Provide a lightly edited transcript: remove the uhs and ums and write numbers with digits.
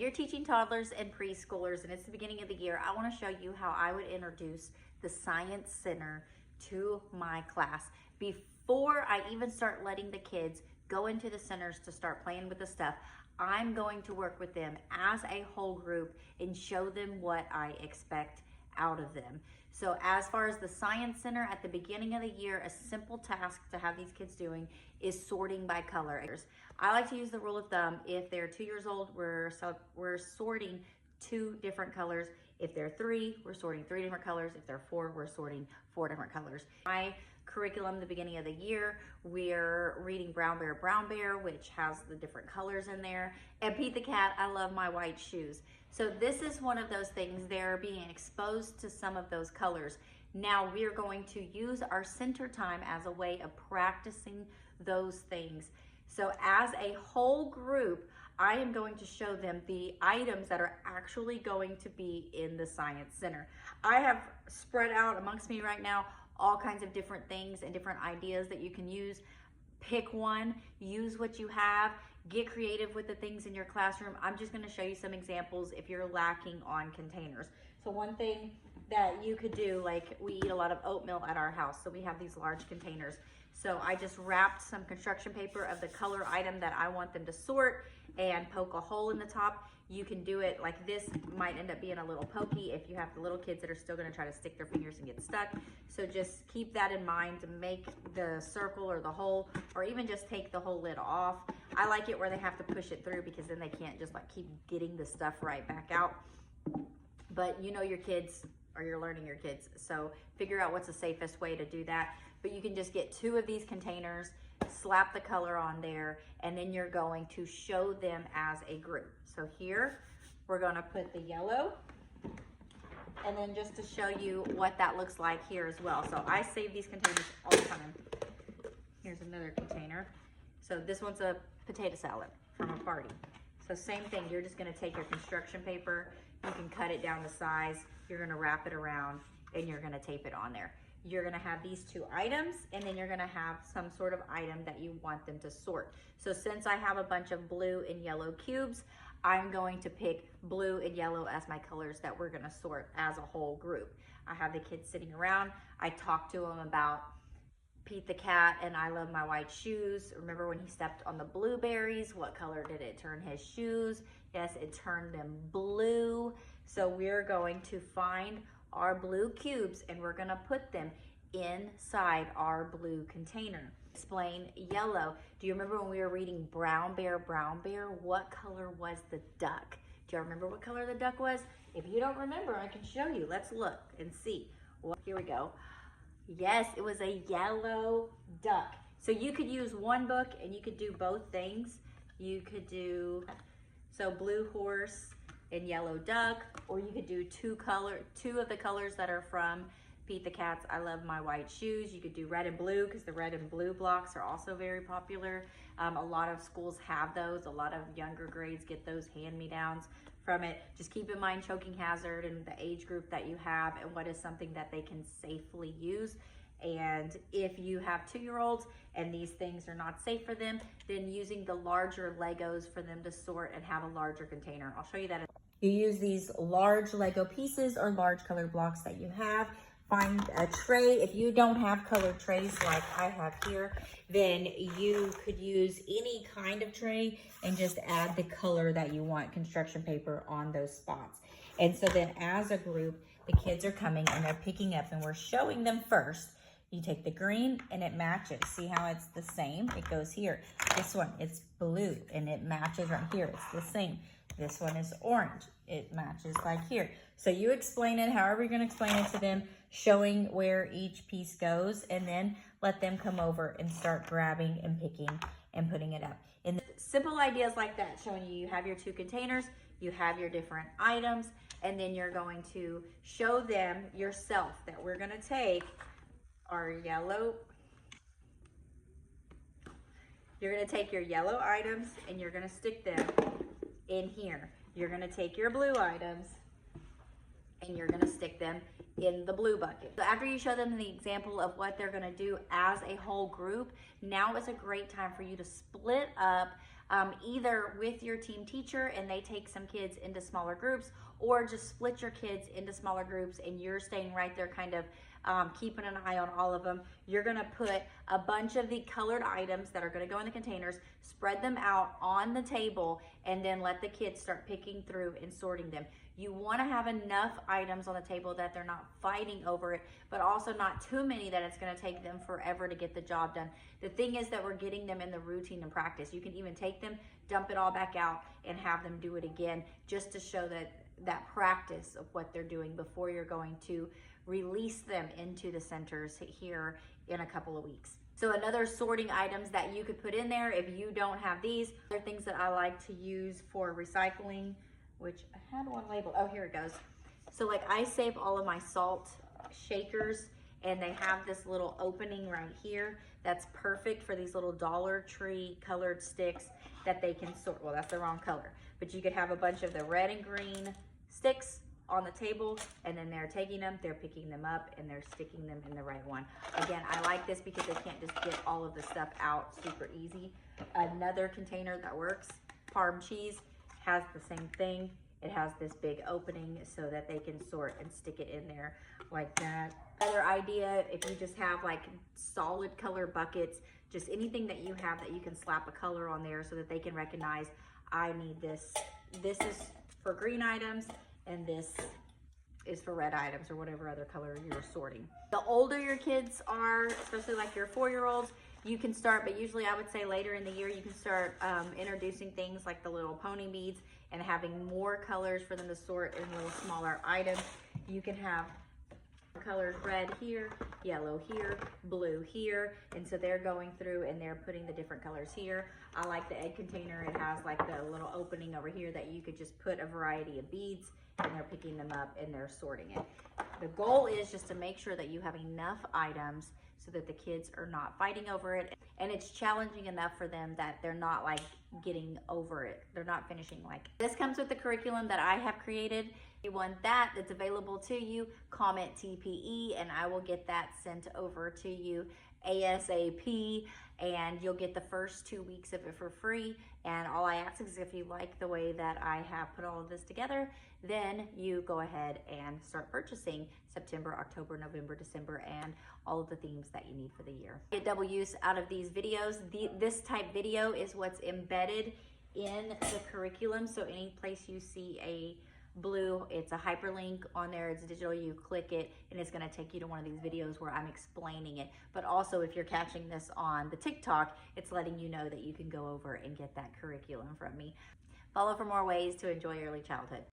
you're teaching toddlers and preschoolers and it's the beginning of the year, I want to show you how I would introduce the Science Center to my class before I even start letting the kids go into the centers to start playing with the stuff. I'm going to work with them as a whole group and show them what I expect out of them. So as far as the Science Center at the beginning of the year, a simple task to have these kids doing is sorting by color. I like to use the rule of thumb, if they're 2 years old, we're sorting 2 different colors. If they're 3, we're sorting 3 different colors. If they're 4, we're sorting 4 different colors. My curriculum, the beginning of the year, we're reading Brown Bear, which has the different colors in there. And Pete the Cat, I Love My White Shoes. So this is one of those things, they're being exposed to some of those colors. Now we're going to use our center time as a way of practicing those things. So as a whole group, I am going to show them the items that are actually going to be in the Science Center. I have spread out amongst me right now all kinds of different things and different ideas that you can use. Pick one, use what you have, get creative with the things in your classroom. I'm just gonna show you some examples if you're lacking on containers. So one thing that you could do, like we eat a lot of oatmeal at our house, so we have these large containers. So I just wrapped some construction paper of the color item that I want them to sort and poke a hole in the top. You can do it like this, might end up being a little pokey if you have the little kids that are still gonna try to stick their fingers and get stuck. So just keep that in mind to make the circle or the hole, or even just take the whole lid off. I like it where they have to push it through because then they can't just like keep getting the stuff right back out. But you know your kids, or you're learning your kids, so figure out what's the safest way to do that. But you can just get 2 of these containers, slap the color on there, and then you're going to show them as a group. So here, we're gonna put the yellow, and then just to show you what that looks like here as well. So I save these containers all the time. Here's another container. So this one's a potato salad from a party. So same thing, you're just gonna take your construction paper, you can cut it down to size, you're gonna wrap it around, and you're gonna tape it on there. You're gonna have these 2 items, and then you're gonna have some sort of item that you want them to sort. So since I have a bunch of blue and yellow cubes, I'm going to pick blue and yellow as my colors that we're gonna sort as a whole group. I have the kids sitting around. I talk to them about Pete the Cat and I Love My White Shoes. Remember when he stepped on the blueberries, what color did it turn his shoes? Yes, it turned them blue. So we're going to find our blue cubes and we're gonna put them inside our blue container. Explain yellow. Do you remember when we were reading Brown Bear, what color was the duck? Do you remember what color the duck was? If you don't remember, I can show you. Let's look and see. Well, here we go. Yes, it was a yellow duck. So you could use one book and you could do both things. You could do, so blue horse and yellow duck, or you could do 2 of the colors that are from Pete the Cat's I Love My White Shoes. You could do red and blue because the red and blue blocks are also very popular. A lot of schools have those. A lot of younger grades get those hand-me-downs from it. Just keep in mind choking hazard and the age group that you have and what is something that they can safely use. And if you have 2-year-olds and these things are not safe for them, then using the larger Legos for them to sort and have a larger container. I'll show you that. You use these large Lego pieces or large colored blocks that you have. Find a tray. If you don't have colored trays like I have here, then you could use any kind of tray and just add the color that you want, construction paper, on those spots. And so then as a group, the kids are coming and they're picking up and we're showing them first. You take the green and it matches. See how it's the same? It goes here. This one, it's blue and it matches right here. It's the same. This one is orange. It matches like here. So you explain it however you're going to explain it to them, showing where each piece goes, and then let them come over and start grabbing and picking and putting it up. And simple ideas like that, showing you have your 2 containers, you have your different items, and then you're going to show them yourself that we're going to take our yellow. You're going to take your yellow items and you're going to stick them in here. You're going to take your blue items and you're going to stick them in the blue bucket. So after you show them the example of what they're going to do as a whole group, now is a great time for you to split up either with your team teacher and they take some kids into smaller groups, or just split your kids into smaller groups and you're staying right there kind of keeping an eye on all of them. You're gonna put a bunch of the colored items that are gonna go in the containers, spread them out on the table, and then let the kids start picking through and sorting them. You wanna have enough items on the table that they're not fighting over it, but also not too many that it's gonna take them forever to get the job done. The thing is that we're getting them in the routine and practice. You can even take them, dump it all back out, and have them do it again, just to show that practice of what they're doing before you're going to release them into the centers here in a couple of weeks. So another sorting items that you could put in there if you don't have these, are things that I like to use for recycling, which I had one label. Oh, here it goes. So like I save all of my salt shakers, and they have this little opening right here that's perfect for these little Dollar Tree colored sticks that they can sort. Well, that's the wrong color, but you could have a bunch of the red and green sticks on the table, and then they're taking them, they're picking them up, and they're sticking them in the right one. Again, I like this because they can't just get all of the stuff out super easy. Another container that works, Parm cheese, has the same thing. It has this big opening so that they can sort and stick it in there like that. Other idea, if you just have like solid color buckets, just anything that you have that you can slap a color on there so that they can recognize, I need this. This is for green items, and this is for red items, or whatever other color you're sorting. The older your kids are, especially like your 4-year-olds, you can start, but usually I would say later in the year, you can start introducing things like the little pony beads and having more colors for them to sort in little smaller items. You can have colors, red here, yellow here, blue here, and so they're going through and they're putting the different colors here. I like the egg container. It has like the little opening over here that you could just put a variety of beads, and they're picking them up and they're sorting it. The goal is just to make sure that you have enough items so that the kids are not fighting over it, and it's challenging enough for them that they're not like getting over it. They're not finishing like. This comes with the curriculum that I have created. If you want that, that's available to you, comment TPE and I will get that sent over to you ASAP, and you'll get the first 2 weeks of it for free. And all I ask is if you like the way that I have put all of this together, then you go ahead and start purchasing September, October, November, December, and all of the themes that you need for the year. Get double use out of these videos. This type video is what's embedded in the curriculum. So any place you see a blue, it's a hyperlink on there, it's digital, you click it and it's going to take you to one of these videos where I'm explaining it. But also if you're catching this on the TikTok, it's letting you know that you can go over and get that curriculum from me. Follow for more ways to enjoy early childhood.